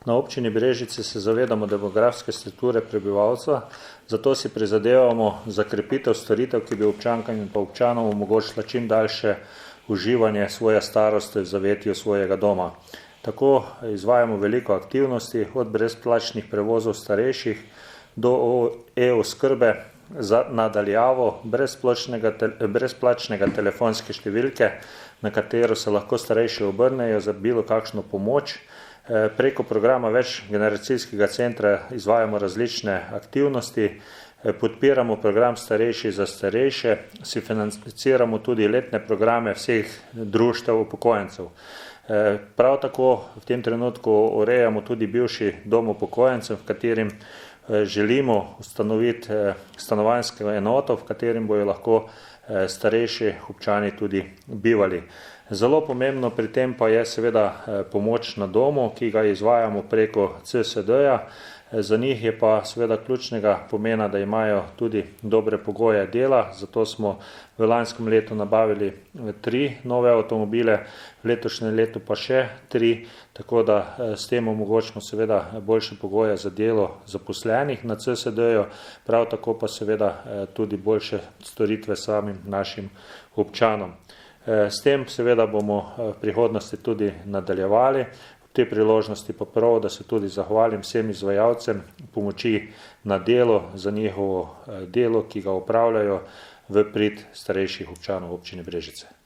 Na občini Brežice se zavedamo demografske strukture prebivalstva, zato si prizadevamo za krepitev storitev, ki bi občankam in pa občanom omogočila čim daljše uživanje svoje starosti v zavetju svojega doma. Tako izvajamo veliko aktivnosti, od brezplačnih prevozov starejših do e-oskrbe na daljavo, brezplačnega telefonske številke, na katero se lahko starejši obrnejo za bilo kakšno pomoč. Preko programa večgeneracijskega centra izvajamo različne aktivnosti, podpiramo program starejši za starejše, si financiramo tudi letne programe vseh društev upokojencev. Prav tako v tem trenutku urejamo tudi bivši dom upokojencev, v katerim želimo ustanoviti stanovanjsko enoto, v katerim bojo lahko starejši občani tudi bivali. Zelo pomembno pri tem pa je seveda pomoč na domu, ki ga izvajamo preko CSD-ja. Za njih je pa seveda ključnega pomena, da imajo tudi dobre pogoje dela, zato smo v lanskem letu nabavili 3 nove avtomobile, v letošnjem letu pa še 3, tako da s tem omogočimo seveda boljše pogoje za delo zaposlenih na CSD-ju, prav tako pa seveda tudi boljše storitve samim našim občanom. S tem seveda bomo v prihodnosti tudi nadaljevali. V tej priložnosti pa prav, da se tudi zahvalim vsem izvajalcem pomoči na delo za njihovo delo, ki ga opravljajo v prid starejših občanov občine Brežice.